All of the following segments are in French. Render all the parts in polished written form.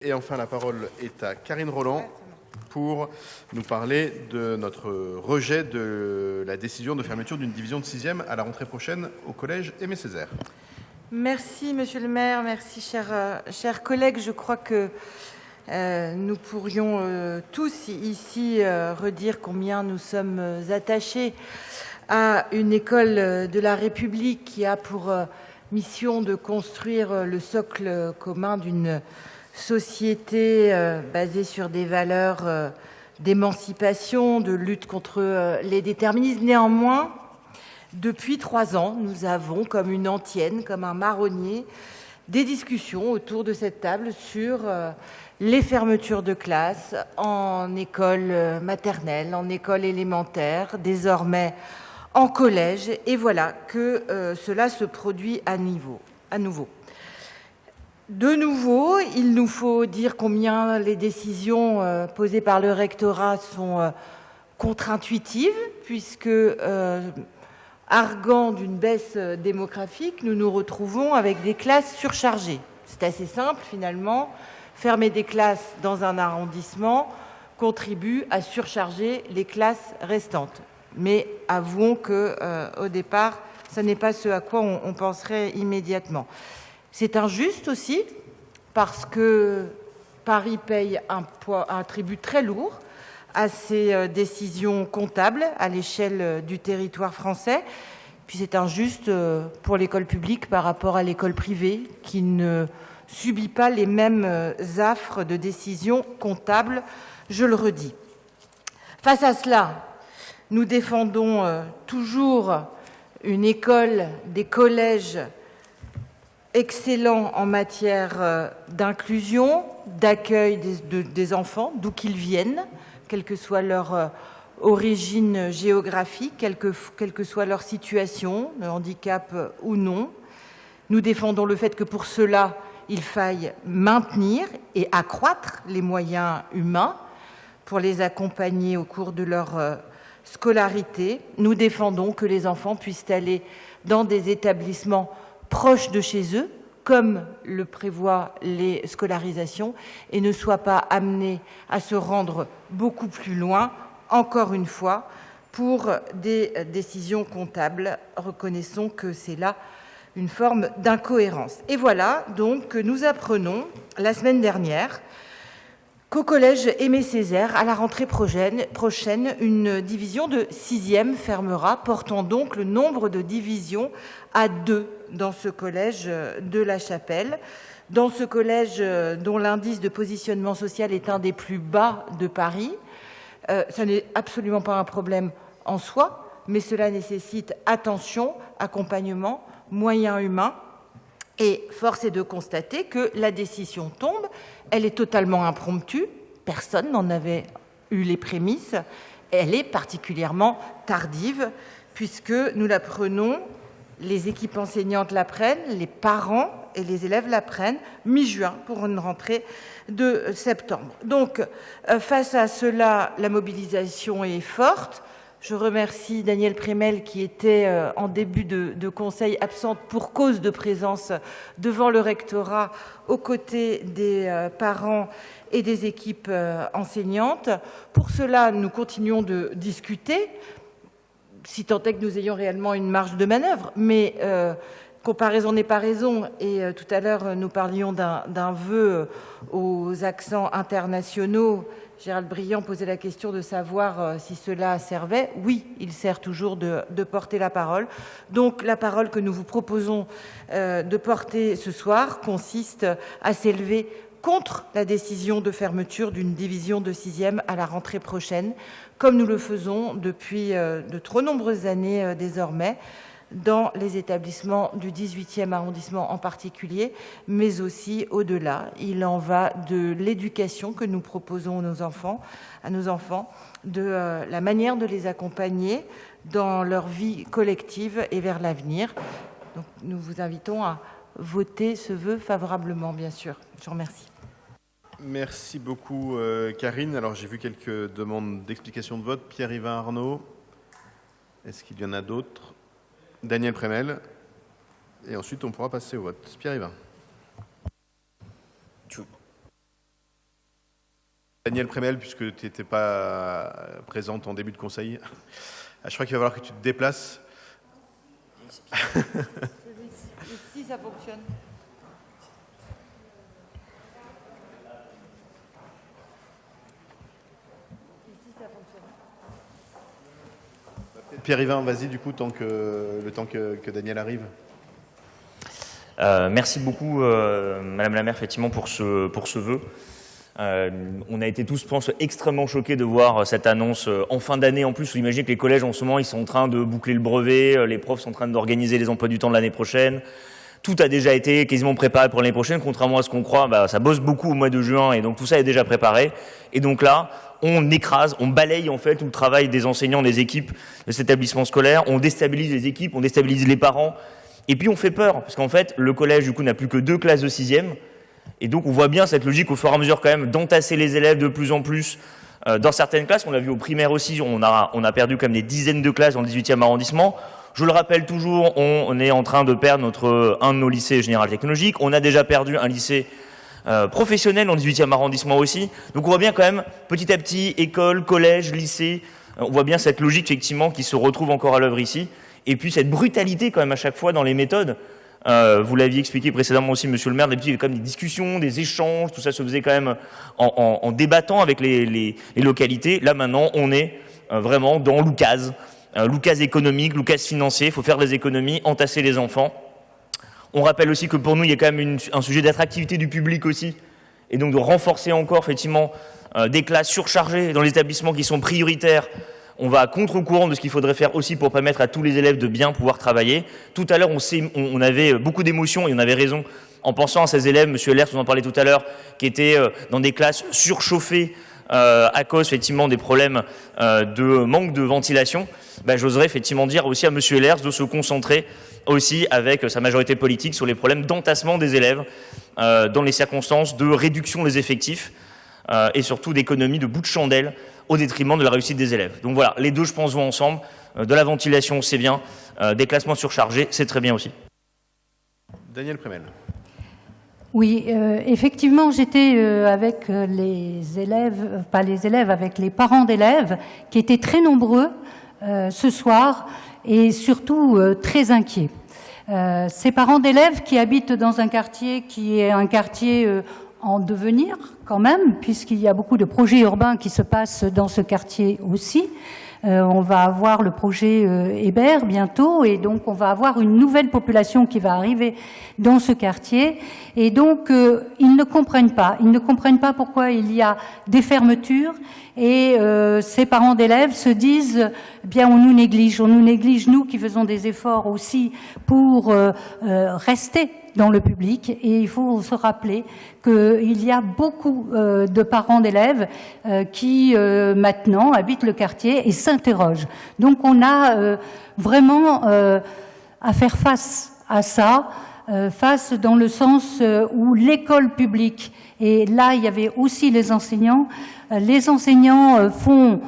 Et enfin, la parole est à Karine Roland pour nous parler de notre rejet de la décision de fermeture d'une division de 6e à la rentrée prochaine au collège Aimé Césaire. Merci, Monsieur le maire. Merci, chers collègues. Je crois que nous pourrions tous ici redire combien nous sommes attachés à une école de la République qui a pour mission de construire le socle commun d'une société basée sur des valeurs d'émancipation, de lutte contre les déterminismes. Néanmoins, depuis 3 ans, nous avons, comme une antienne, comme un marronnier, des discussions autour de cette table sur les fermetures de classes en école maternelle, en école élémentaire, désormais en collège. Et voilà que cela se produit à nouveau. De nouveau, il nous faut dire combien les décisions posées par le rectorat sont contre-intuitives, puisque, arguant d'une baisse démographique, nous nous retrouvons avec des classes surchargées. C'est assez simple, finalement. Fermer des classes dans un arrondissement contribue à surcharger les classes restantes. Mais avouons qu'au départ, ce n'est pas ce à quoi on penserait immédiatement. C'est injuste aussi parce que Paris paye un tribut très lourd à ces décisions comptables à l'échelle du territoire français. Puis c'est injuste pour l'école publique par rapport à l'école privée qui ne subit pas les mêmes affres de décisions comptables, je le redis. Face à cela, nous défendons toujours une école, des collèges excellent en matière d'inclusion, d'accueil des enfants, d'où qu'ils viennent, quelle que soit leur origine géographique, quelle que soit leur situation, de handicap ou non. Nous défendons le fait que pour cela, il faille maintenir et accroître les moyens humains pour les accompagner au cours de leur scolarité. Nous défendons que les enfants puissent aller dans des établissements proches de chez eux, comme le prévoient les scolarisations, et ne soient pas amenés à se rendre beaucoup plus loin, encore une fois, pour des décisions comptables. Reconnaissons que c'est là une forme d'incohérence. Et voilà donc que nous apprenons la semaine dernière qu'au collège Aimé Césaire, à la rentrée prochaine, une division de 6e fermera, portant donc le nombre de divisions à 2 dans ce collège de La Chapelle. Dans ce collège dont l'indice de positionnement social est un des plus bas de Paris. Ce n'est absolument pas un problème en soi, mais cela nécessite attention, accompagnement, moyens humains. Et force est de constater que la décision tombe, elle est totalement impromptue, personne n'en avait eu les prémices, elle est particulièrement tardive, puisque nous l'apprenons, les équipes enseignantes l'apprennent, les parents et les élèves l'apprennent mi-juin pour une rentrée de septembre. Donc, face à cela, la mobilisation est forte. Je remercie Danielle Prémel qui était en début de conseil absente pour cause de présence devant le rectorat aux côtés des parents et des équipes enseignantes. Pour cela, nous continuons de discuter, si tant est que nous ayons réellement une marge de manœuvre. Mais comparaison n'est pas raison. Et tout à l'heure, nous parlions d'un vœu aux accents internationaux. Gérald Briand posait la question de savoir si cela servait. Oui, il sert toujours de porter la parole. Donc la parole que nous vous proposons de porter ce soir consiste à s'élever contre la décision de fermeture d'une division de 6e à la rentrée prochaine, comme nous le faisons depuis de trop nombreuses années désormais, dans les établissements du 18e arrondissement en particulier, mais aussi au-delà. Il en va de l'éducation que nous proposons à nos enfants, de la manière de les accompagner dans leur vie collective et vers l'avenir. Donc, nous vous invitons à voter ce vœu favorablement, bien sûr. Je vous remercie. Merci beaucoup, Karine. Alors, j'ai vu quelques demandes d'explication de vote. Pierre-Yvain Arnaud, est-ce qu'il y en a d'autres? Danielle Prémel, et ensuite on pourra passer au vote. Pierre-Yvain. Daniel Prémel, puisque tu n'étais pas présente en début de conseil, je crois qu'il va falloir que tu te déplaces. Ici, ça fonctionne. Pierre-Yvain, vas-y du coup, le temps que Daniel arrive. Merci beaucoup, Madame la maire, effectivement, pour ce vœu. On a été tous, je pense, extrêmement choqués de voir cette annonce en fin d'année. En plus, vous imaginez que les collèges, en ce moment, ils sont en train de boucler le brevet, les profs sont en train d'organiser les emplois du temps de l'année prochaine. Tout a déjà été quasiment préparé pour l'année prochaine, contrairement à ce qu'on croit. Ça bosse beaucoup au mois de juin, et donc tout ça est déjà préparé. Et donc là, on écrase, on balaye en fait tout le travail des enseignants, des équipes de cet établissement scolaire. On déstabilise les équipes, on déstabilise les parents. Et puis on fait peur, parce qu'en fait, le collège, du coup, n'a plus que 2 classes de 6e. Et donc on voit bien cette logique au fur et à mesure quand même d'entasser les élèves de plus en plus dans certaines classes. On l'a vu au primaire aussi, on a perdu quand même des dizaines de classes dans le 18e arrondissement. Je le rappelle toujours, on est en train de perdre un de nos lycées général technologiques. On a déjà perdu un lycée professionnel dans le 18e arrondissement aussi. Donc on voit bien quand même, petit à petit, école, collège, lycée, on voit bien cette logique effectivement qui se retrouve encore à l'œuvre ici. Et puis cette brutalité quand même à chaque fois dans les méthodes. Vous l'aviez expliqué précédemment aussi, monsieur le maire, d'habitude il y avait quand même des discussions, des échanges, tout ça se faisait quand même en débattant avec les localités. Là maintenant, on est vraiment dans l'oukase économique, l'oukase financier, il faut faire des économies, entasser les enfants. On rappelle aussi que pour nous, il y a quand même un sujet d'attractivité du public aussi, et donc de renforcer encore effectivement des classes surchargées dans les établissements qui sont prioritaires. On va à contre-courant de ce qu'il faudrait faire aussi pour permettre à tous les élèves de bien pouvoir travailler. Tout à l'heure, on avait beaucoup d'émotions et on avait raison en pensant à ces élèves, monsieur Lers vous en parlait tout à l'heure, qui étaient dans des classes surchauffées à cause effectivement des problèmes de manque de ventilation. J'oserais effectivement dire aussi à monsieur Lers de se concentrer aussi avec sa majorité politique sur les problèmes d'entassement des élèves dans les circonstances de réduction des effectifs et surtout d'économie de bout de chandelle au détriment de la réussite des élèves. Donc voilà, les deux, je pense, vont ensemble. De la ventilation, c'est bien. Des classements surchargés, c'est très bien aussi. Daniel Prémel. Oui, effectivement, j'étais avec les élèves, pas les élèves, avec les parents d'élèves, qui étaient très nombreux ce soir et surtout très inquiets. Ces parents d'élèves qui habitent dans un quartier qui est un quartier en devenir quand même, puisqu'il y a beaucoup de projets urbains qui se passent dans ce quartier aussi. On va avoir le projet Hébert bientôt, et donc on va avoir une nouvelle population qui va arriver dans ce quartier. Et donc ils ne comprennent pas pourquoi il y a des fermetures, et ces parents d'élèves se disent bien on nous néglige nous qui faisons des efforts aussi pour rester dans le public. Et il faut se rappeler qu'il y a beaucoup de parents d'élèves qui maintenant habitent le quartier et s'interrogent. Donc on a vraiment à faire face à ça, face dans le sens où l'école publique, et là il y avait aussi les enseignants font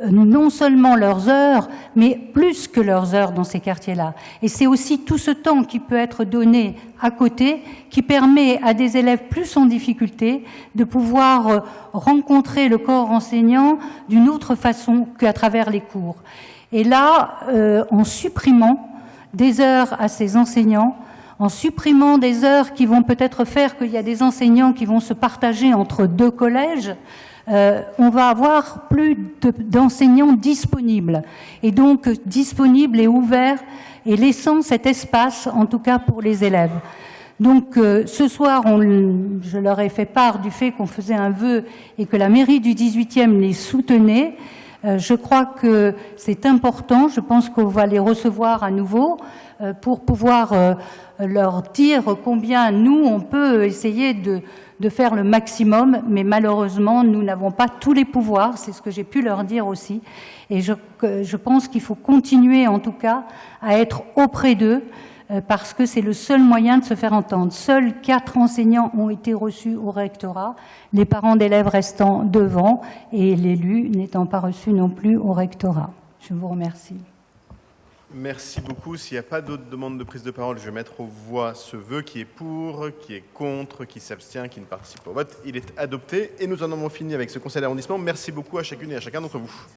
non seulement leurs heures, mais plus que leurs heures dans ces quartiers-là. Et c'est aussi tout ce temps qui peut être donné à côté, qui permet à des élèves plus en difficulté de pouvoir rencontrer le corps enseignant d'une autre façon qu'à travers les cours. Et là, en supprimant des heures à ces enseignants, en supprimant des heures qui vont peut-être faire qu'il y a des enseignants qui vont se partager entre 2 collèges, on va avoir plus d'enseignants disponibles, et donc disponibles et ouverts, et laissant cet espace, en tout cas pour les élèves. Donc ce soir, je leur ai fait part du fait qu'on faisait un vœu et que la mairie du 18e les soutenait. Je crois que c'est important, je pense qu'on va les recevoir à nouveau pour pouvoir leur dire combien nous, on peut essayer de faire le maximum, mais malheureusement, nous n'avons pas tous les pouvoirs, c'est ce que j'ai pu leur dire aussi. Et je pense qu'il faut continuer, en tout cas, à être auprès d'eux, parce que c'est le seul moyen de se faire entendre. Seuls 4 enseignants ont été reçus au rectorat, les parents d'élèves restant devant, et l'élu n'étant pas reçu non plus au rectorat. Je vous remercie. Merci beaucoup. S'il n'y a pas d'autres demandes de prise de parole, je vais mettre aux voix ce vœu qui est pour, qui est contre, qui s'abstient, qui ne participe pas au vote. Il est adopté et nous en avons fini avec ce conseil d'arrondissement. Merci beaucoup à chacune et à chacun d'entre vous.